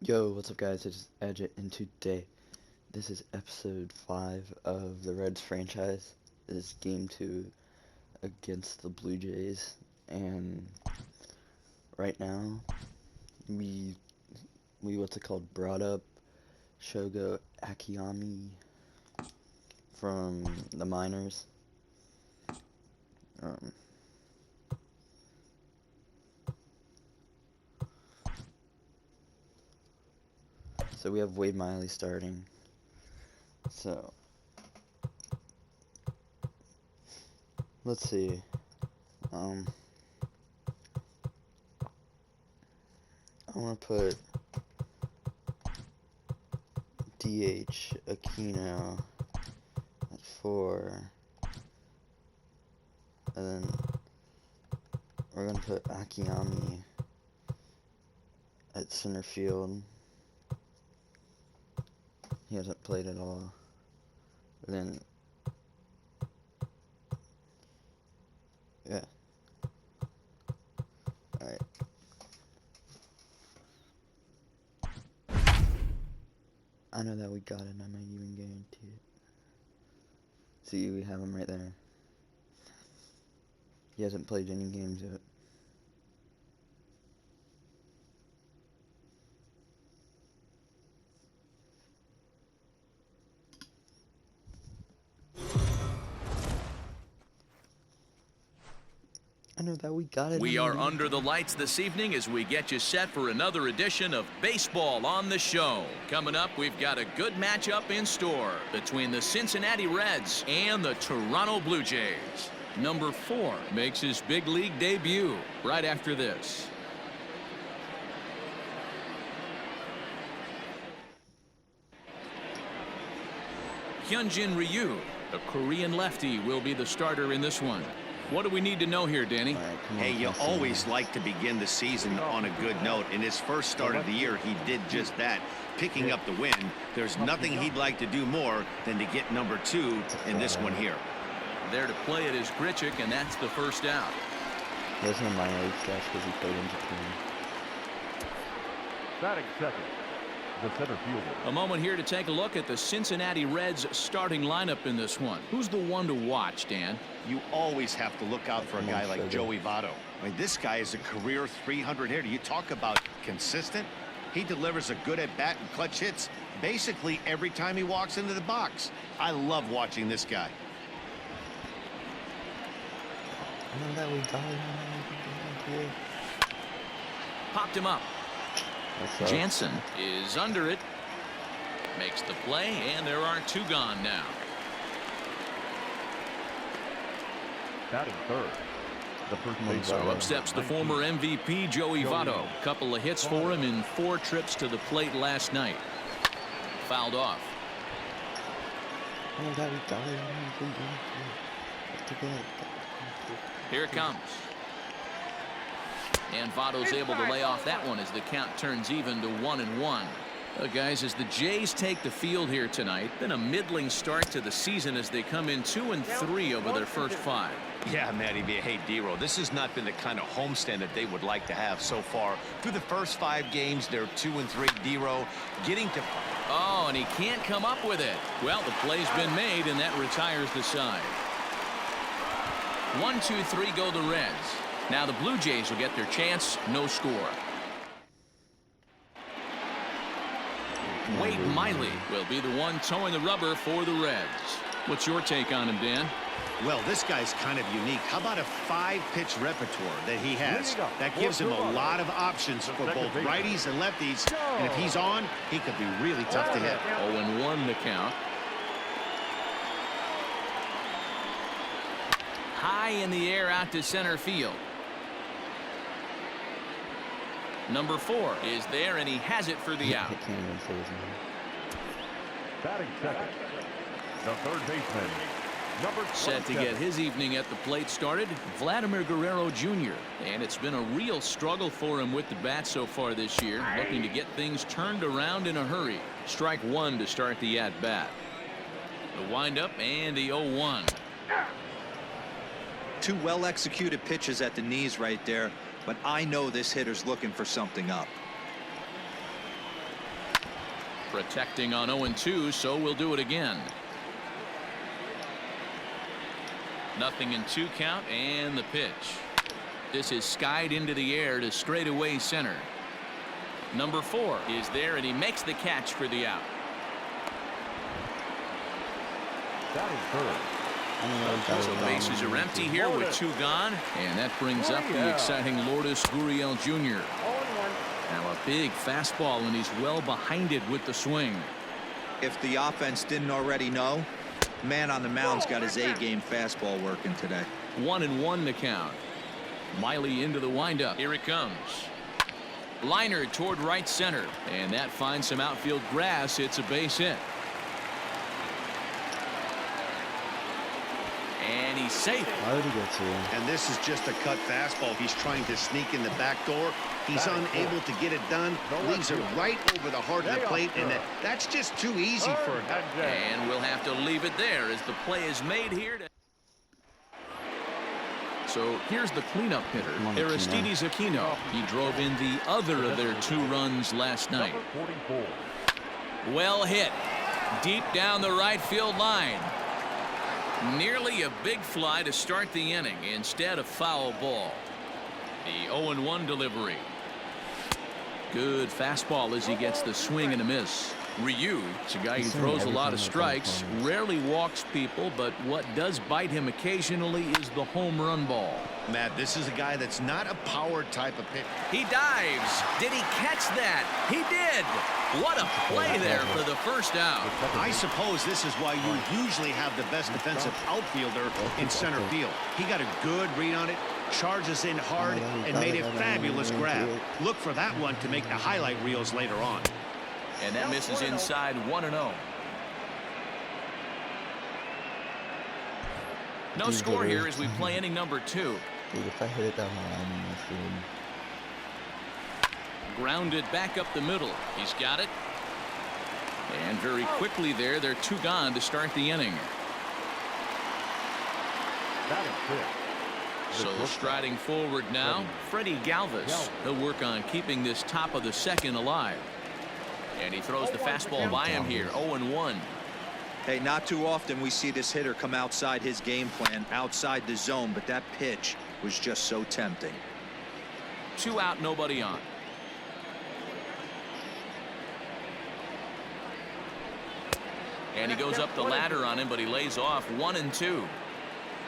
Yo, what's up guys, it's Edge, and today, this is episode 5 of the Reds franchise. This is game 2 against the Blue Jays, and right now, we brought up Shogo Akiyama from the minors. So we have Wade Miley starting. So let's see. I want to put DH Aquino at 4, and then we're gonna put Akiyama at center field. He hasn't played at all. And then, yeah. Alright. I know that we got it, I might even guarantee it. See, we have him right there. He hasn't played any games yet. I know that we got it. We are under the lights this evening as we get you set for another edition of Baseball on the Show. Coming up, we've got a good matchup in store between the Cincinnati Reds and the Toronto Blue Jays. Number 4 makes his big league debut right after this. Hyunjin Ryu, a Korean lefty, will be the starter in this one. What do we need to know here, Danny? Hey, you always like to begin the season on a good note. In his first start of the year, he did just that, picking up the win. There's nothing he'd like to do more than to get number 2 in this one here. There to play it is Grichuk, and that's the first out. He has no minor league stats because he played in Japan. Batting second, the center fielder. A moment here to take a look at the Cincinnati Reds starting lineup in this one. Who's the one to watch, Dan? You always have to look out for a guy like Joey Votto. I mean, this guy is a career 300 hitter. You talk about consistent. He delivers a good at-bat and clutch hits basically every time he walks into the box. I love watching this guy. I know that we got it. Popped him up. Jensen is under it. Makes the play, and there are 2 gone now. Batting third, the first baseman. So up steps the former MVP Joey Votto. Couple of hits for him in 4 trips to the plate last night. Fouled off. Here it comes. And Votto's able to lay off that one as the count turns even to 1-1. Guys, as the Jays take the field here tonight, been a middling start to the season as they come in 2-3 over their first 5. Yeah, Matty B. Hey, D-Row, this has not been the kind of homestand that they would like to have so far. Through the first 5 games, they're 2-3. D-Row getting to... Oh, and he can't come up with it. Well, the play's been made, and that retires the side. 1-2-3 go the Reds. Now the Blue Jays will get their chance. No score. Wade Miley will be the one towing the rubber for the Reds. What's your take on him, Dan? Well, this guy's kind of unique. How about a 5-pitch repertoire that he has? That gives him a lot of options for both righties and lefties. And if he's on, he could be really tough to hit. 0-1 the count. High in the air out to center field. Number 4 is there, and he has it for the out. Batting second, the third baseman. Set to get his evening at the plate started, Vladimir Guerrero Jr. And it's been a real struggle for him with the bat so far this year, looking to get things turned around in a hurry. Strike 1 to start the at-bat. The windup and the 0-1. 2 well-executed pitches at the knees right there, but I know this hitter's looking for something up. Protecting on 0-2, so we'll do it again. 0-2 count, and the pitch. This is skied into the air to straightaway center. Number 4 is there, and he makes the catch for the out. That is good. So bases are empty here with 2 gone, and that brings up the exciting Lourdes Gurriel Jr. Now a big fastball, and he's well behind it with the swing. If the offense didn't already know, man on the mound's got his A-game fastball working today. 1-1 to count. Miley into the windup. Here it comes. Liner toward right center, and that finds some outfield grass. It's a base hit. And he's safe. Why would he get to him? And this is just a cut fastball. He's trying to sneak in the back door. He's unable to get it done. Leaves it right over the heart of the plate, and that's just too easy for him. And we'll have to leave it there as the play is made here. So here's the cleanup hitter, Aristides Aquino. He drove in the other of their 2 runs last night. Well hit. Deep down the right field line. Nearly a big fly to start the inning instead of foul ball. The 0-1 delivery. Good fastball as he gets the swing and a miss. Ryu is a guy who throws a lot of strikes, rarely walks people, but what does bite him occasionally is the home run ball. Matt, this is a guy that's not a power type of pitcher. He dives. Did he catch that? He did. What a play there for the first out. I suppose this is why you usually have the best defensive outfielder in center field. He got a good read on it, charges in hard, and made a fabulous grab. Look for that one to make the highlight reels later on. And that misses inside 1-0. No score here as we play inning number 2. Dude, if I hit it down the line in this room. Grounded back up the middle. He's got it. And very quickly there, they're 2 gone to start the inning. That is good. So striding forward now, Freddie Galvis. He'll work on keeping this top of the second alive. And he throws the fastball by him here. 0-1. Hey, not too often we see this hitter come outside his game plan, outside the zone, but that pitch was just so tempting. 2 out, nobody on. And he goes up the ladder on him, but he lays off 1-2.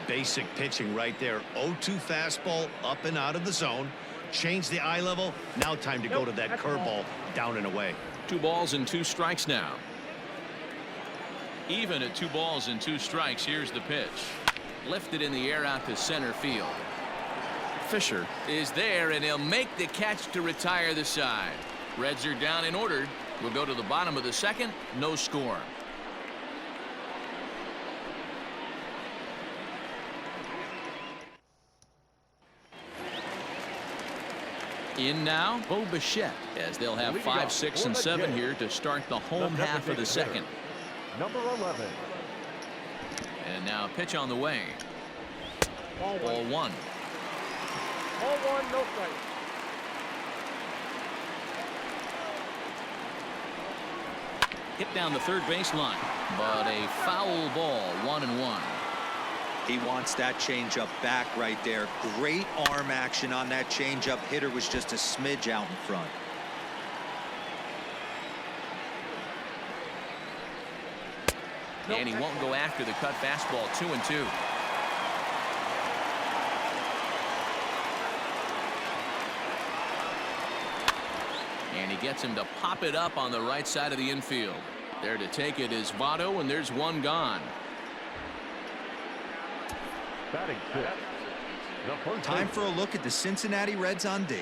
Basic pitching right there. 0-2 fastball up and out of the zone. Change the eye level. Now time to go to that curveball down and away. 2 balls and 2 strikes now. Even at 2 balls and 2 strikes. Here's the pitch. Lifted in the air out to center field. Fisher is there, and he'll make the catch to retire the side. Reds are down and ordered. We'll go to the bottom of the second. No score. In now, Bo Bichette, as they'll have 5, 6, and 7 here to start the home half of the second. Number 11. And now a pitch on the way. Ball 1. Ball 1, no strike. Hit down the third baseline, but a foul ball. 1-1. He wants that changeup back right there. Great arm action on that changeup. Hitter was just a smidge out in front. And he won't go after the cut fastball. 2-2. And he gets him to pop it up on the right side of the infield. There to take it is Votto, and there's 1 gone. Batting 5th. Time for a look at the Cincinnati Reds on D.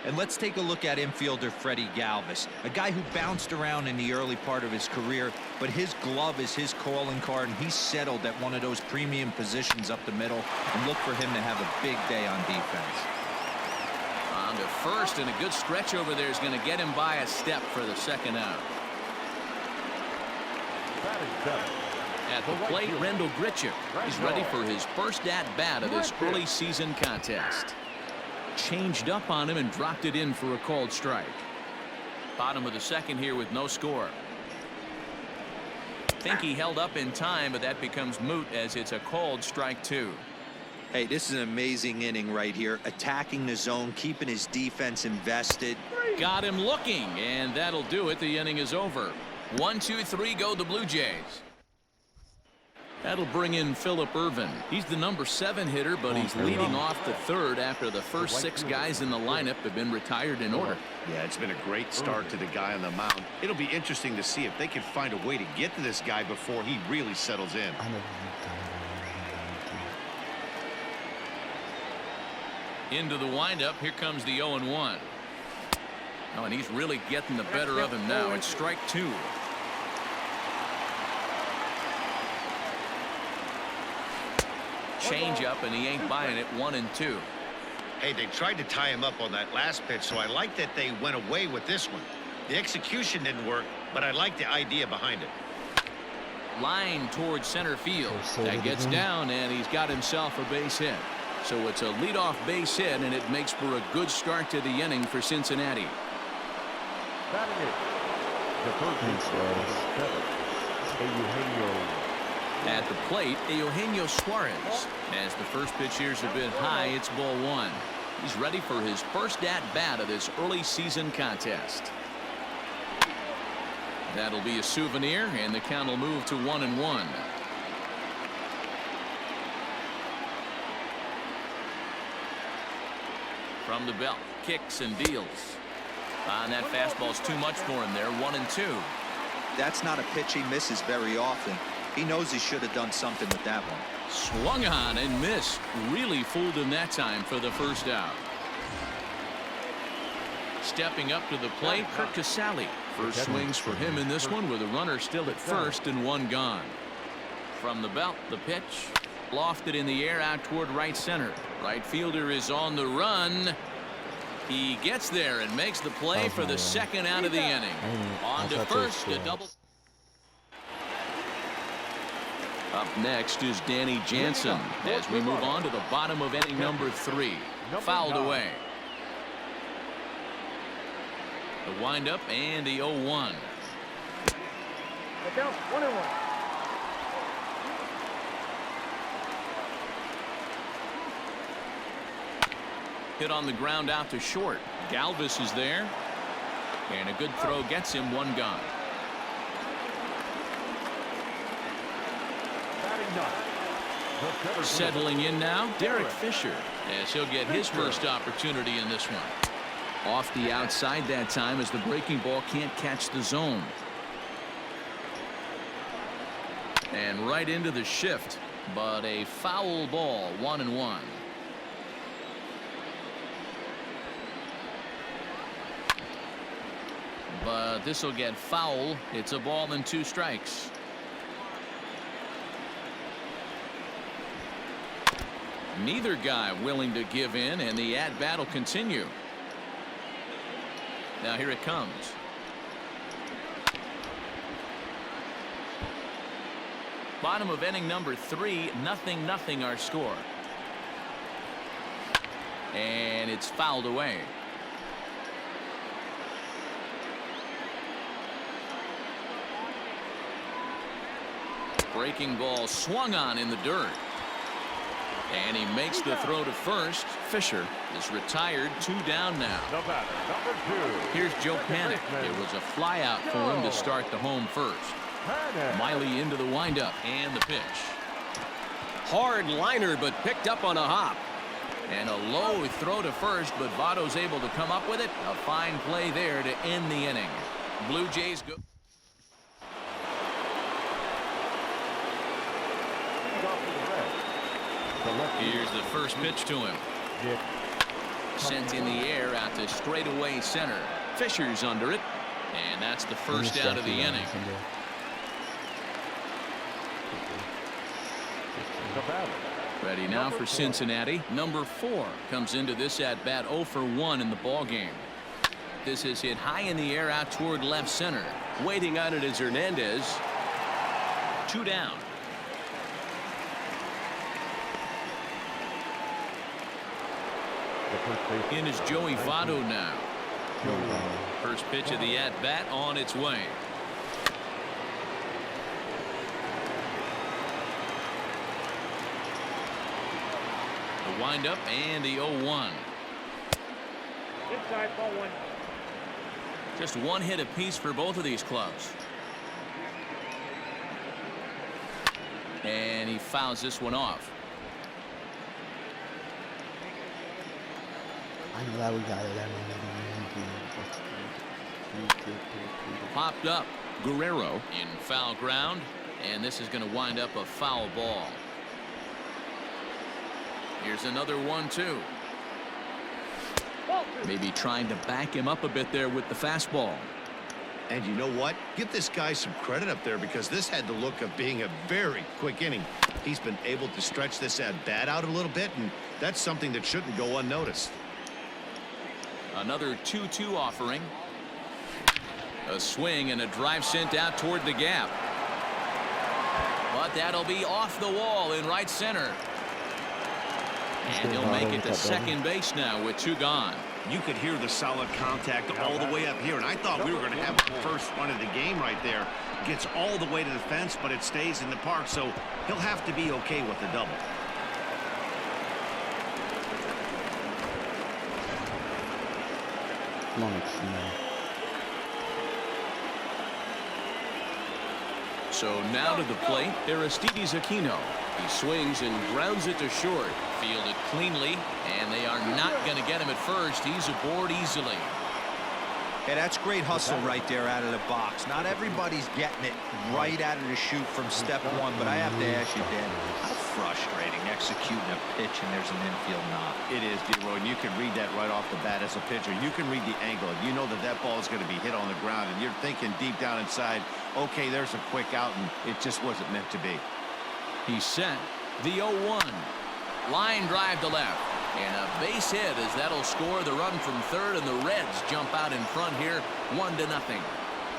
And let's take a look at infielder Freddie Galvis, a guy who bounced around in the early part of his career, but his glove is his calling card, and he's settled at one of those premium positions up the middle, and look for him to have a big day on defense. On to first, and a good stretch over there is going to get him by a step for the second out. Batting 7th. At the plate, Rendell Grichuk. He's ready for his first at-bat of this early season contest. Changed up on him and dropped it in for a called strike. Bottom of the second here with no score. Think he held up in time, but that becomes moot as it's a called strike 2. Hey, this is an amazing inning right here. Attacking the zone, keeping his defense invested. Got him looking, and that'll do it. The inning is over. 1, 2, 3 go the Blue Jays. That'll bring in Phillip Irvin. He's the number 7 hitter, but he's leading off the third after the first 6 guys in the lineup have been retired in order. Yeah, it's been a great start to the guy on the mound. It'll be interesting to see if they can find a way to get to this guy before he really settles in. Into the windup. Here comes the 0-1. Oh, and he's really getting the better of him now. It's strike 2. Change up, and he ain't buying it. 1-2. Hey, they tried to tie him up on that last pitch, so I like that they went away with this one. The execution didn't work, but I like the idea behind it. Line towards center field. That gets down, and he's got himself a base hit. So it's a leadoff base hit, and it makes for a good start to the inning for Cincinnati. Batting it, the first baseman, Eugenio. At the plate, Eugenio Suarez. As the first pitch here's a bit high, it's ball 1. He's ready for his first at-bat of this early season contest. That'll be a souvenir, and the count will move to 1-1. From the belt, kicks and deals. And that fastball's too much for him there. 1-2. That's not a pitch he misses very often. He knows he should have done something with that one. Swung on and missed. Really fooled him that time for the first out. Stepping up to the plate, Kurt Casale. First swings for him in this one with a runner still at first and 1 gone. From the belt, the pitch. Lofted in the air out toward right center. Right fielder is on the run. He gets there and makes the play for the second out of the inning. On to first, a double. Up next is Danny Jensen as we move on to the bottom of inning number 3. Fouled away. The windup and the 0-1. Hit on the ground out to short. Galvis is there. And a good throw gets him. 1 gone. Settling in now, Derek Fisher, as he'll get his first opportunity in this one. Off the outside that time as the breaking ball can't catch the zone. And right into the shift, but a foul ball. 1-1. But this will get foul. It's a ball and 2 strikes. Neither guy willing to give in, and the at-bat will continue. Now here it comes. Bottom of inning number 3, 0-0 our score. And it's fouled away. Breaking ball swung on in the dirt. And he makes the throw to first. Fisher is retired. 2 down now. The batter, number 2. Here's Joe Panic. It was a fly out for him to start the home first. Miley into the windup and the pitch. Hard liner, but picked up on a hop. And a low throw to first, but Votto's able to come up with it. A fine play there to end the inning. Blue Jays go. Here's the first pitch to him. Sent in the air out to straightaway center. Fisher's under it. And that's the first out of the inning. Ready now for Cincinnati. Number 4 comes into this at bat 0 for 1 in the ball game. This is hit high in the air out toward left center. Waiting on it is Hernandez. 2 down. In is Joey Votto now. First pitch of the at-bat on its way. The windup and the 0-1. Inside ball one. Just one hit apiece for both of these clubs. And he fouls this one off. I know that we got it. Popped up. Guerrero in foul ground. And this is going to wind up a foul ball. Here's another 1-2. Maybe trying to back him up a bit there with the fastball. And you know what? Give this guy some credit up there, because this had the look of being a very quick inning. He's been able to stretch this at-bat out a little bit, and that's something that shouldn't go unnoticed. Another 2-2 offering. A swing and a drive sent out toward the gap. But that'll be off the wall in right center. And he'll make it to second base now with 2 gone. You could hear the solid contact all the way up here, and I thought we were going to have the first run of the game right there. Gets all the way to the fence, but it stays in the park, so he'll have to be okay with the double. Come on, Akiyama. So now to the plate, Aristides Aquino. He swings and grounds it to short. Fielded cleanly, and they are not going to get him at first. He's aboard easily. Hey, that's great hustle right there out of the box. Not everybody's getting it right out of the chute from step one, but I have to ask you, Dan, how frustrating executing a pitch and there's an infield knock. It is, D-Roy, and you can read that right off the bat as a pitcher. You can read the angle. You know that that ball is going to be hit on the ground, and you're thinking deep down inside, okay, there's a quick out, and it just wasn't meant to be. He's set. The 0-1. Line drive to left. And a base hit as that'll score the run from third, and the Reds jump out in front here 1-0.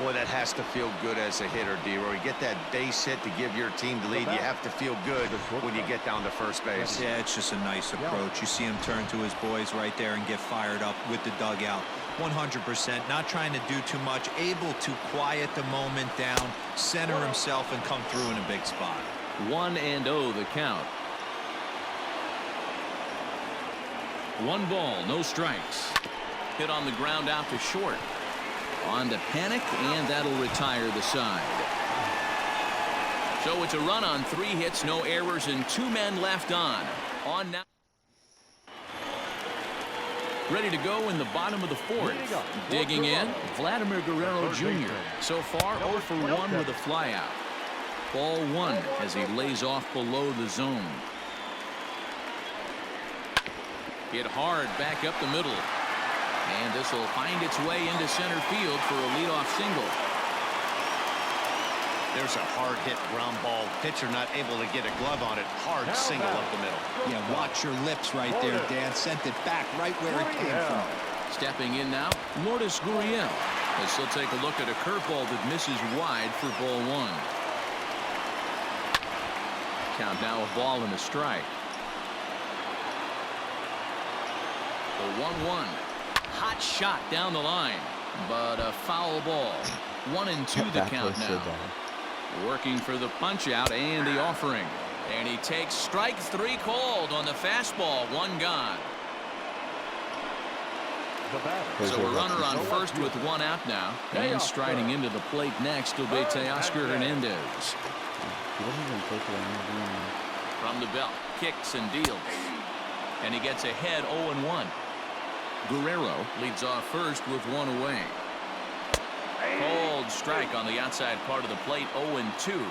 Boy, that has to feel good as a hitter, D-Roy. Get that base hit to give your team the lead. You have to feel good when you get down to first base. Yeah, it's just a nice approach. You see him turn to his boys right there and get fired up with the dugout. 100%, not trying to do too much, able to quiet the moment down, center himself, and come through in a big spot. 1-0 the count. 1 ball, no strikes. Hit on the ground out to short. On to Panic, and that'll retire the side. So it's a run on 3 hits, no errors, and 2 men left on. On now. Ready to go in the bottom of the 4th. Digging in, Vladimir Guerrero Jr. So far 0 for 1 with a flyout. Ball 1 as he lays off below the zone. Hit hard back up the middle. And this will find its way into center field for a leadoff single. There's a hard hit ground ball. Pitcher not able to get a glove on it. Hard single up the middle. Yeah, watch your lips right there, Dan. Sent it back right where it came from. Stepping in now, Lourdes Gurriel. As he'll take a look at a curveball that misses wide for ball 1. Count now a ball and a strike. The 1-1. Hot shot down the line, but a foul ball. 1-2 the count now. Working for the punch out and the offering. And he takes strike 3 called on the fastball. 1 gone. So a runner on first with 1 out now. And striding into the plate next will be Teoscar Hernandez. From the belt, kicks and deals. And he gets ahead 0-1. Guerrero leads off first with 1 away. Cold strike on the outside part of the plate, 0-2.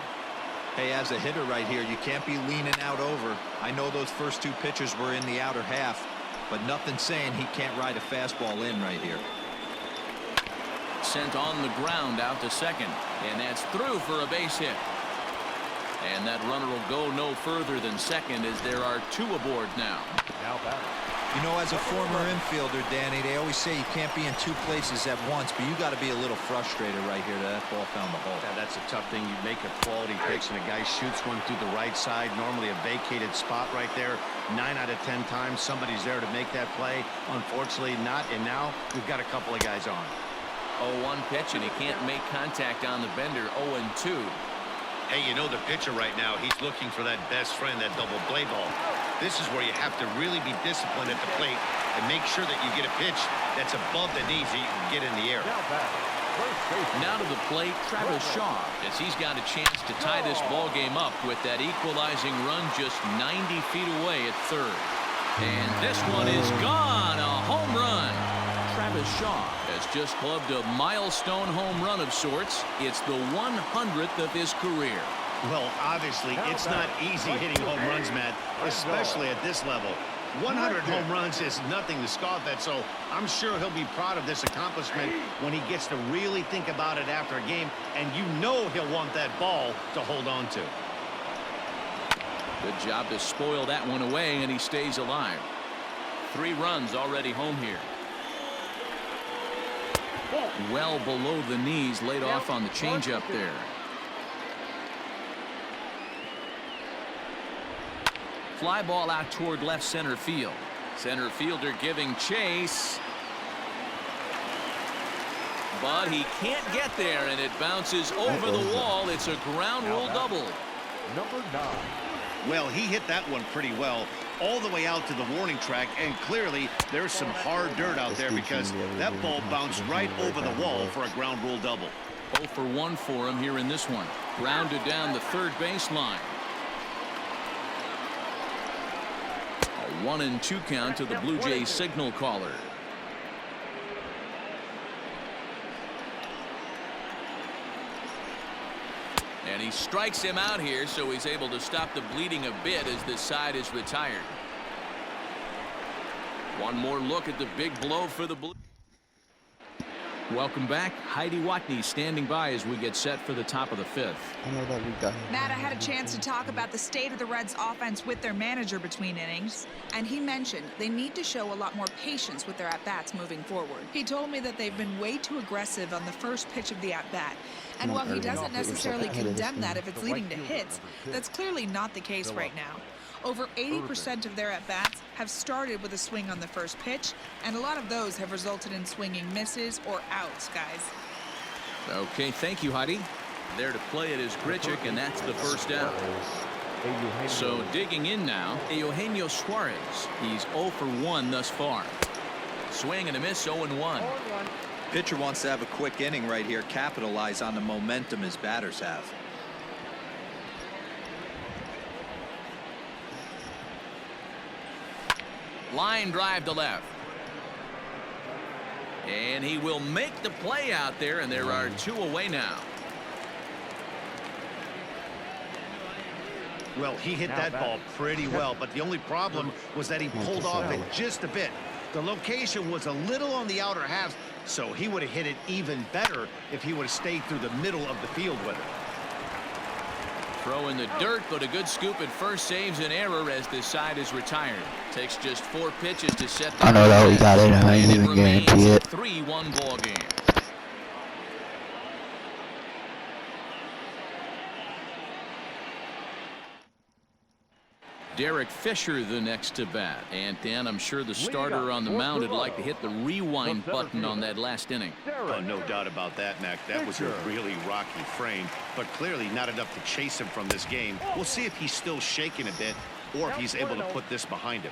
Hey, as a hitter right here, you can't be leaning out over. I know those first 2 pitches were in the outer half, but nothing saying he can't ride a fastball in right here. Sent on the ground out to second, and that's through for a base hit. And that runner will go no further than second as there are 2 aboard now. Now batting. You know, as a former infielder, Danny, they always say you can't be in two places at once, but you got to be a little frustrated right here that ball found the hole. Yeah, that's a tough thing. You make a quality pitch and a guy shoots one through the right side, normally a vacated spot right there. 9 out of 10 times somebody's there to make that play. Unfortunately not, and now we've got a couple of guys on. 0-1 pitch, and he can't make contact on the bender. 0-2. Hey, you know the pitcher right now, he's looking for that best friend, that double play ball. This is where you have to really be disciplined at the plate and make sure that you get a pitch that's above the knees that you can get in the air. Now to the plate, Travis Shaw, as he's got a chance to tie this ball game up with that equalizing run just 90 feet away at third. And this one is gone, a home run. Travis Shaw has just clubbed a milestone home run of sorts. It's the 100th of his career. Well, obviously, it's not easy hitting home runs, Matt, especially at this level. 100 home runs is nothing to scoff at, so I'm sure he'll be proud of this accomplishment when he gets to really think about it after a game, and you know he'll want that ball to hold on to. Good job to spoil that one away, and he stays alive. 3 runs already home here. Well below the knees, laid off on the changeup there. Fly ball out toward left center field. Center fielder giving chase. But he can't get there, and it bounces over the wall. It's a ground rule double. Number 9. Well, he hit that one pretty well all the way out to the warning track, and clearly there's some hard dirt out there because that ball bounced right over the wall for a ground rule double. 0 for 1 for him here in this one. Grounded down the third baseline. A 1-2 count to the Blue Jays signal caller. And he strikes him out here, so he's able to stop the bleeding a bit as this side is retired. One more look at the big blow for the Blue. Welcome back. Heidi Watney standing by as we get set for the top of the 5th. I know that we got him. Matt, I had a chance to talk about the state of the Reds offense with their manager between innings, and he mentioned they need to show a lot more patience with their at-bats moving forward. He told me that they've been way too aggressive on the first pitch of the at-bat, and while he doesn't necessarily condemn that if it's leading to hits, that's clearly not the case right now. Over 80% of their at-bats have started with a swing on the first pitch, and a lot of those have resulted in swinging misses or outs, guys. Okay, thank you, Heidi. There to play it is Grichuk, and that's the first out. So digging in now, Eugenio Suarez. He's 0 for 1 thus far. Swing and a miss, 0-1. Pitcher wants to have a quick inning right here, capitalize on the momentum his batters have. Line drive to left. And he will make the play out there, and there are 2 away now. Well, he hit that ball pretty well, but the only problem was that he pulled off it just a bit. The location was a little on the outer half, so he would have hit it even better if he would have stayed through the middle of the field with it. Throw in the dirt, but a good scoop at first saves an error as this side is retired. Takes just 4 pitches to set the. I know that we got it. I ain't even guarantee it. 3-1 ball game. Derek Fisher the next to bat. And Dan, I'm sure the starter on the mound would like to hit the rewind button on that last inning. Oh, no doubt about that, Mac. That was a really rocky frame, but clearly not enough to chase him from this game. We'll see if he's still shaking a bit or if he's able to put this behind him.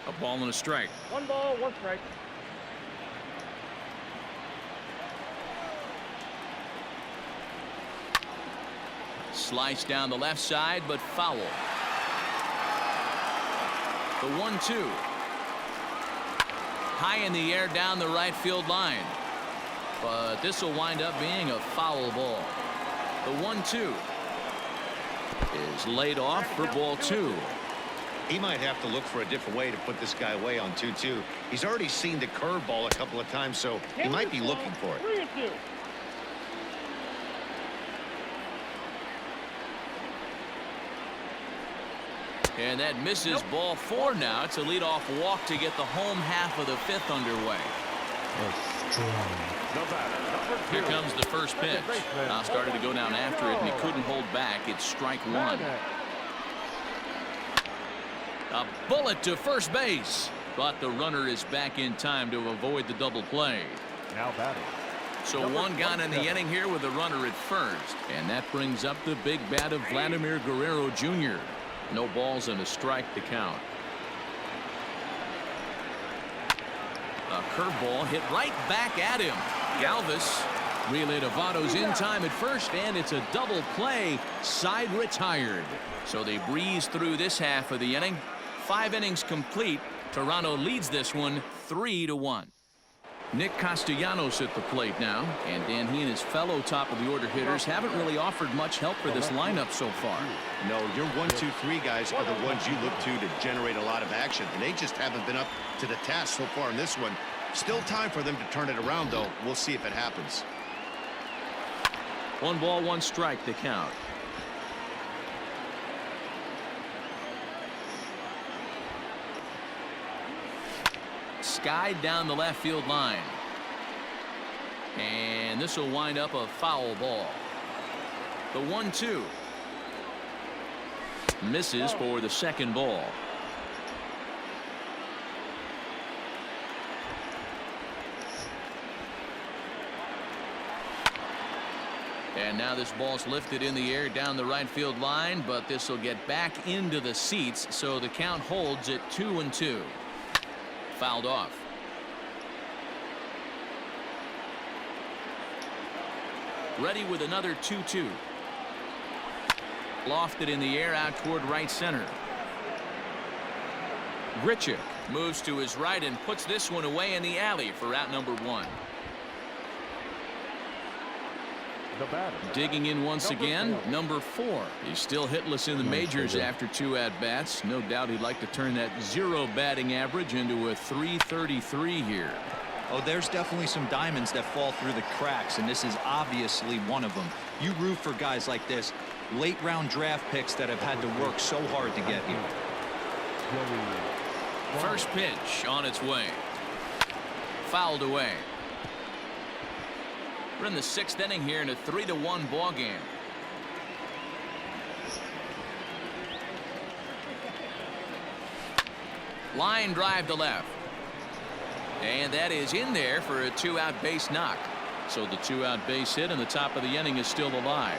A ball and a strike. 1 ball, 1 strike. Slice down the left side, but foul. The 1-2. High in the air down the right field line. But this will wind up being a foul ball. The 1-2 is laid off for ball 2. He might have to look for a different way to put this guy away on 2-2. He's already seen the curveball a couple of times, so he might be looking for it. 3-2. And that misses ball 4 now. It's a leadoff walk to get the home half of the 5th underway. Here comes the first pitch. Now started to go down after it, and he couldn't hold back. It's strike 1. A bullet to first base. But the runner is back in time to avoid the double play. Now batting. So one gone in the inning here with a runner at first. And that brings up the big bat of Vladimir Guerrero Jr. No balls and a strike to count. A curveball hit right back at him. Galvis relay to Votto's in time at first, and it's a double play. Side retired. So they breeze through this half of the inning. 5 innings complete. Toronto leads this one 3-1. Nick Castellanos at the plate now, and Dan, he and his fellow top of the order hitters haven't really offered much help for this lineup so far. No, your 1, 2, 3 guys are the ones you look to generate a lot of action, and they just haven't been up to the task so far in this one. Still time for them to turn it around, though. We'll see if it happens. 1 ball, 1 strike to count. Skied down the left field line. And this will wind up a foul ball. The 1-2. Misses for the second ball. And now this ball's lifted in the air down the right field line, but this will get back into the seats, so the count holds at 2-2. Fouled off. Ready with another 2-2. Lofted in the air out toward right center. Grichuk moves to his right and puts this one away in the alley for out number 1. Digging in once again, number 4. He's still hitless in the majors after 2 at-bats. No doubt he'd like to turn that 0 batting average into a .333 here. Oh, there's definitely some diamonds that fall through the cracks, and this is obviously one of them. You root for guys like this, late-round draft picks that have had to work so hard to get here. First pitch on its way. Fouled away. We're in the 6th inning here in a 3-1 ball game. Line drive to left. And that is in there for a 2-out base knock. So the 2-out base hit and the top of the inning is still alive.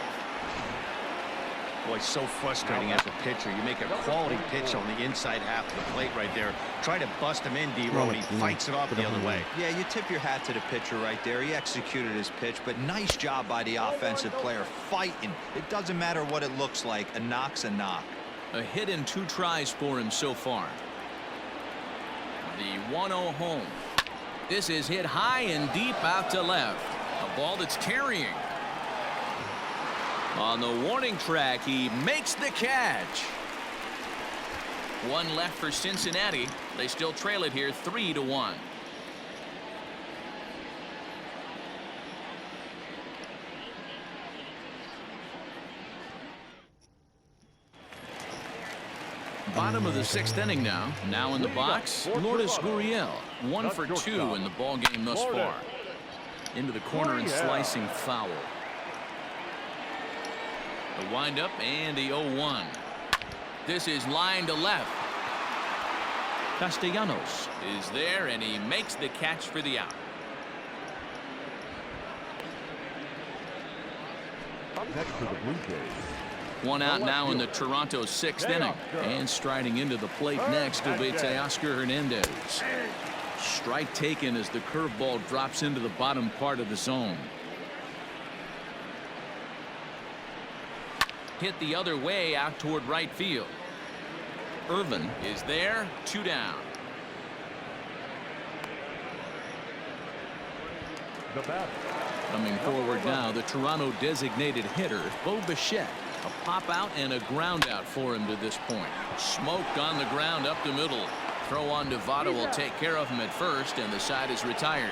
Boy, so frustrating as a pitcher. You make a quality pitch on the inside half of the plate right there. Try to bust him in, D-Row, and he fights it off the other way. Yeah, you tip your hat to the pitcher right there. He executed his pitch, but nice job by the offensive player fighting. It doesn't matter what it looks like. A knock's a knock. A hit in 2 tries for him so far. The 1-0 home. This is hit high and deep out to left. A ball that's carrying. On the warning track, he makes the catch. 1 left for Cincinnati. They still trail it here 3-1. Bottom of the 6th inning now. Now in the box, Lourdes Gurriel. 1 for 2 in the ball game thus far. Into the corner and slicing foul. The windup and the 0-1. This is line to left. Castellanos is there, and he makes the catch for the out. Next to the Blue Jays. 1 out now in the Toronto 6th inning. And striding into the plate next will be Teoscar Hernandez. Strike taken as the curveball drops into the bottom part of the zone. Hit the other way out toward right field. Irvin is there. 2 down. Coming forward now, the Toronto designated hitter, Bo Bichette. A pop out and a ground out for him to this point. Smoked on the ground up the middle. Throw on to Votto will take care of him at first, and the side is retired.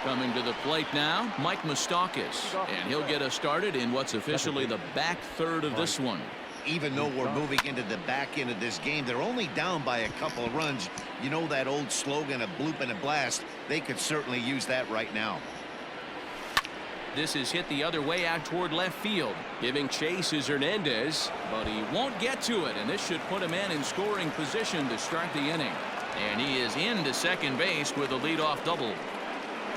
Coming to the plate now, Mike Moustakas, and he'll get us started in what's officially the back third of this one. Even though we're moving into the back end of this game, they're only down by a couple of runs. You know that old slogan, a bloop and a blast. They could certainly use that right now. This is hit the other way out toward left field. Giving chase is Hernandez, but he won't get to it, and this should put a man in scoring position to start the inning. And he is into second base with a leadoff double.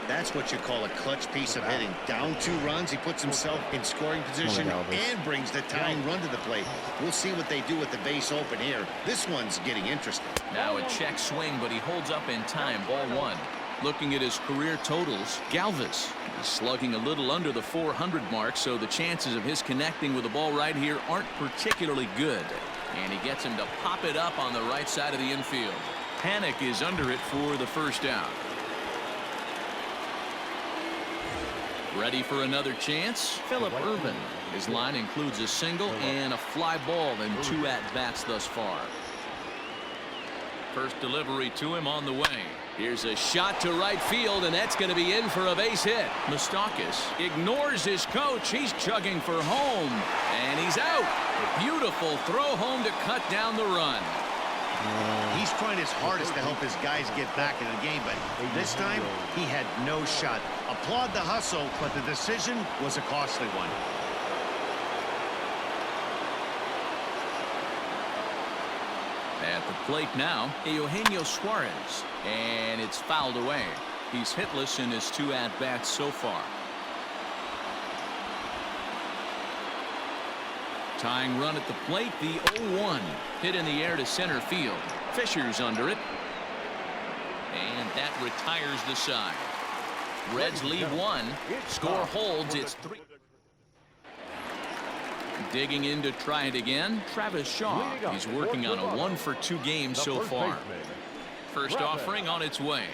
That's what you call a clutch piece of hitting. Down 2 runs, he puts himself in scoring position and brings the tying run to the plate. We'll see what they do with the base open here. This one's getting interesting. Now a check swing, but he holds up in time. Ball 1. Looking at his career totals, Galvis is slugging a little under the 400 mark, so the chances of his connecting with the ball right here aren't particularly good. And he gets him to pop it up on the right side of the infield. Panic is under it for the first out. Ready for another chance? Phillip Irvin. His line includes a single and a fly ball in 2 at-bats thus far. First delivery to him on the way. Here's a shot to right field, and that's going to be in for a base hit. Moustakas ignores his coach. He's chugging for home, and he's out. A beautiful throw home to cut down the run. He's trying his hardest to help his guys get back in the game, but this time he had no shot. Applaud the hustle, but the decision was a costly one. At the plate now, Eugenio Suarez, and it's fouled away. He's hitless in his 2 at-bats so far. Tying run at the plate, the 0-1. Hit in the air to center field. Fisher's under it. And that retires the side. Reds lead 1. Score holds. It's 3. Digging in to try it again, Travis Shaw. He's working on a 1-for-2 game so far. First offering on its way.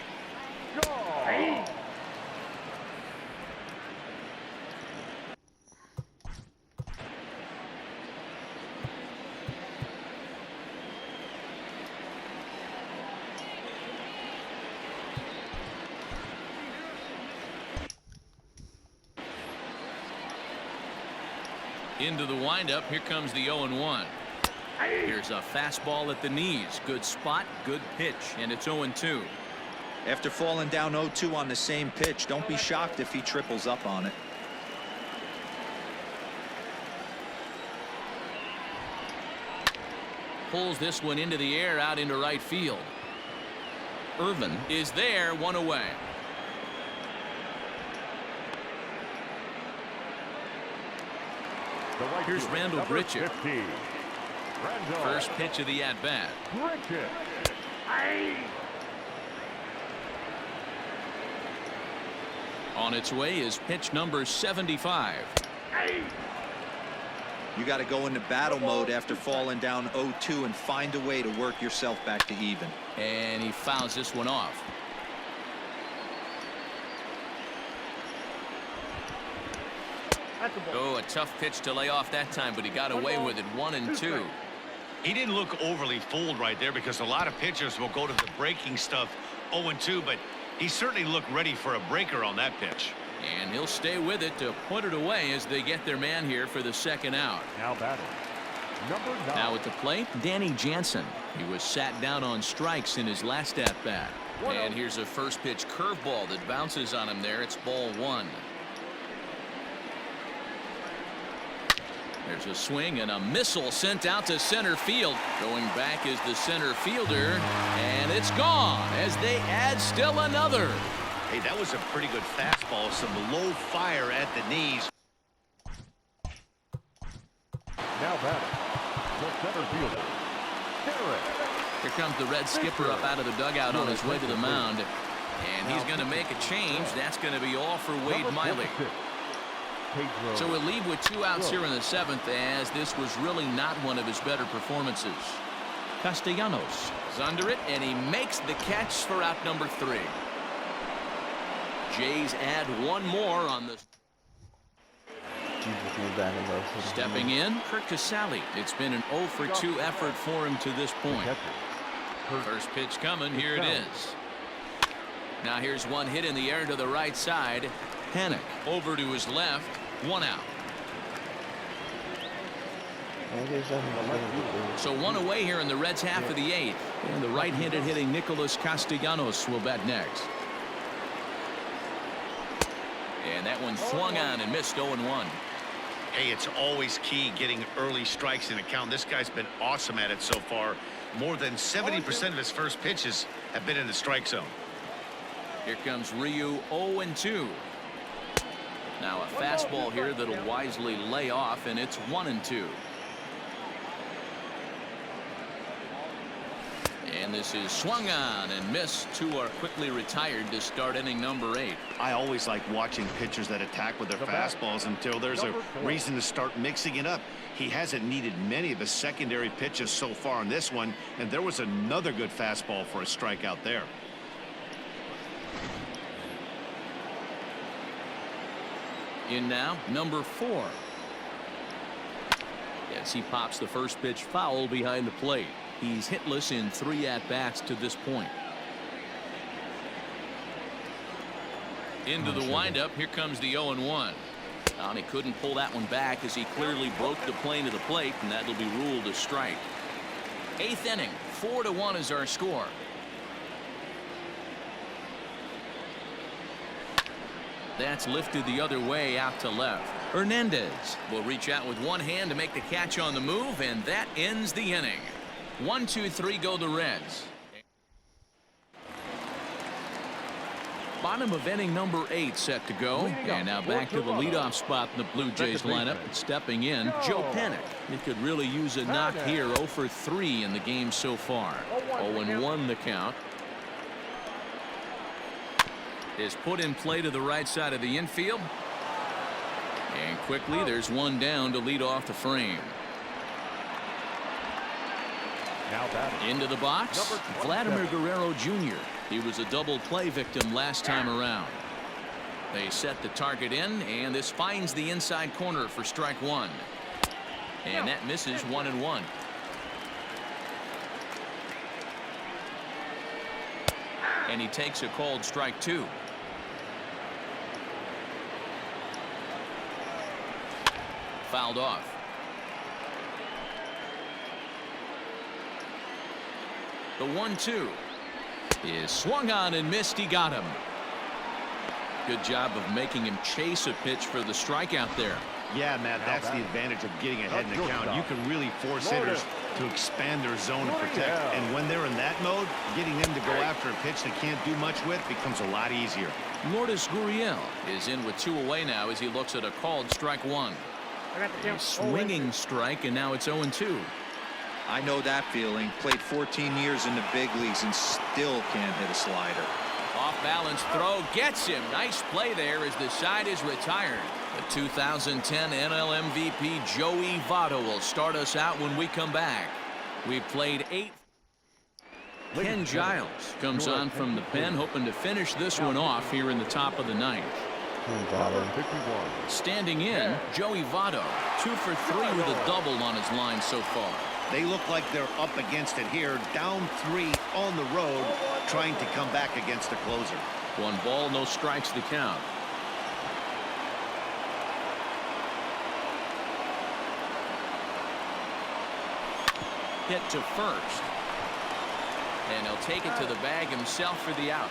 Into the windup. Here comes the 0-1. Here's a fastball at the knees. Good spot, good pitch, and it's 0-2. After falling down 0-2 on the same pitch, don't be shocked if he triples up on it. Pulls this one into the air out into right field. Irvin is there, 1 away. Here's Randall Grichuk. First pitch of the at-bat. On its way is pitch number 75. You got to go into battle mode after falling down 0-2 and find a way to work yourself back to even. And he fouls this one off. Oh, a tough pitch to lay off that time, but he got away with it. 1-2. He didn't look overly fooled right there, because a lot of pitchers will go to the breaking stuff 0-2, but he certainly looked ready for a breaker on that pitch. And he'll stay with it to put it away as they get their man here for the second out. Now batting, number 9. Now at the plate, Danny Jensen. He was sat down on strikes in his last at-bat. And here's a first pitch curveball that bounces on him there. It's ball 1. There's a swing and a missile sent out to center field. Going back is the center fielder, and it's gone as they add still another. Hey, that was a pretty good fastball. Some low fire at the knees. Now batting, the center fielder, Here comes the Red skipper up out of the dugout on his way to the mound. And he's going to make a change. That's going to be all for Wade Miley. So we'll leave with 2 outs here in the 7th, as this was really not one of his better performances. Castellanos is under it, and he makes the catch for out number 3. Jays add 1 more on the. Stepping in, Kurt Casale. It's been an 0-for-2 effort for him to this point. First pitch coming. Here it is. Now here's one hit in the air to the right side. Panic over to his left. 1 out. So 1 away here in the Reds' half of the 8th. And the right-handed hitting Nicholas Castellanos will bat next. And that one swung on and missed 0-1. Hey, it's always key getting early strikes in a count. This guy's been awesome at it so far. More than 70% of his first pitches have been in the strike zone. Here comes Ryu, 0-2. Now a fastball here that'll wisely lay off, and it's 1-2. And this is swung on and missed. 2 are quickly retired to start inning number 8. I always like watching pitchers that attack with their fastballs until there's a reason to start mixing it up. He hasn't needed many of his secondary pitches so far on this one, and there was another good fastball for a strikeout there. In now, number 4. As he pops the first pitch foul behind the plate. He's hitless in 3 at-bats to this point. Into the windup. Here comes the 0-1. And he couldn't pull that one back as he clearly broke the plane of the plate, and that'll be ruled a strike. 8th inning. 4-1 is our score. That's lifted the other way out to left. Hernandez will reach out with one hand to make the catch on the move, and that ends the inning. 1, 2, 3 go the Reds. Bottom of inning number 8 set to go. And now back to the leadoff spot in the Blue Jays lineup. Stepping in, Joe Panic. He could really use a knock here. 0 for 3 in the game so far. 0-1 the count. Is put in play to the right side of the infield. And quickly there's one down to lead off the frame. Into the box, Vladimir Guerrero Jr. He was a double play victim last time around. They set the target in, and this finds the inside corner for strike 1. And that misses 1-1. And he takes a called strike 2. Fouled off. The 1-2 is swung on and missed. He got him. Good job of making him chase a pitch for the strikeout there. Yeah, Matt, that's the advantage of getting ahead in the count. You can really force hitters to expand their zone and protect. And when they're in that mode, getting them to go after a pitch they can't do much with becomes a lot easier. Lourdes Gurriel is in with 2 away now as he looks at a called strike 1. A swinging strike, and now it's 0-2. I know that feeling. Played 14 years in the big leagues and still can't hit a slider. Off balance throw gets him. Nice play there as the side is retired. The 2010 NL MVP Joey Votto will start us out when we come back. We've played 8. Ken Giles comes on from the pen, hoping to finish this one off here in the top of the 9th. Standing in, Joey Votto, 2 for 3 with a double on his line so far. They look like they're up against it here, down 3 on the road, trying to come back against the closer. 1 ball, no strikes the count. Hit to first. And he'll take it to the bag himself for the out.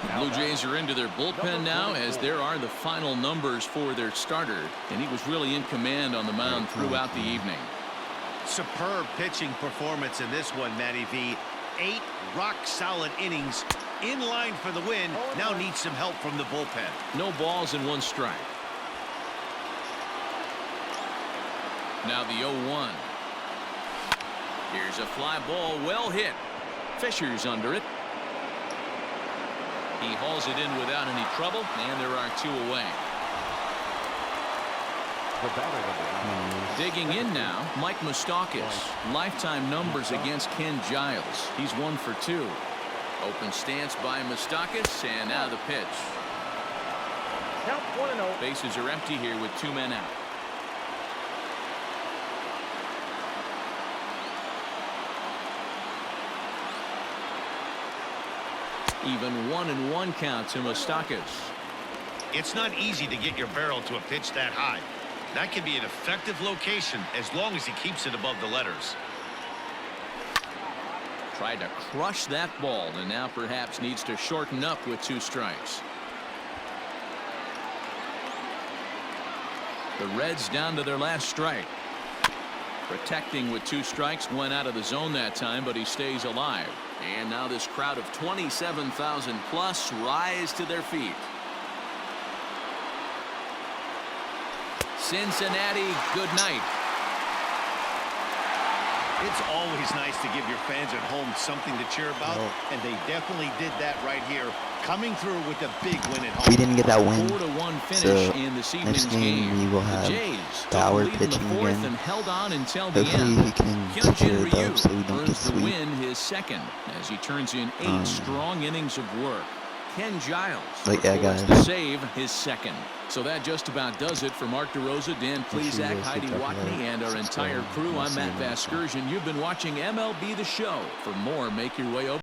The Blue Jays are into their bullpen now, as there are the final numbers for their starter, and he was really in command on the mound throughout the evening. Superb pitching performance in this one, Matty V. 8 rock-solid innings, in line for the win. Now needs some help from the bullpen. No balls and 1 strike. Now the 0-1. Here's a fly ball, well hit. Fisher's under it. He hauls it in without any trouble, and there are 2 away. Digging in now, Mike Moustakas. Lifetime numbers against Ken Giles. He's 1 for 2. Open stance by Moustakas, and now the pitch. Count 1-0. Bases are empty here with 2 men out. Even 1-1 count to Moustakas. It's not easy to get your barrel to a pitch that high. That can be an effective location as long as he keeps it above the letters. Tried to crush that ball and now perhaps needs to shorten up with 2 strikes. The Reds down to their last strike. Protecting with 2 strikes, went out of the zone that time, but he stays alive. And now this crowd of 27,000 plus rise to their feet. Cincinnati, good night. It's always nice to give your fans at home something to cheer about, and they definitely did that right here, coming through with a big win at home. We didn't get that win, 4-1 finish so in this next evening's game we will have Bauer pitching again. And held on until Hopefully the end. he can secure a dub so we don't get earns the swept. win, his second, as he turns in 8 strong innings of work. Ken Giles records the save, his second. So that just about does it for Mark DeRosa, Dan Plesac, Heidi Watney, and our entire crew. I'm Matt Vasgersian. You've been watching MLB The Show. For more, make your way over.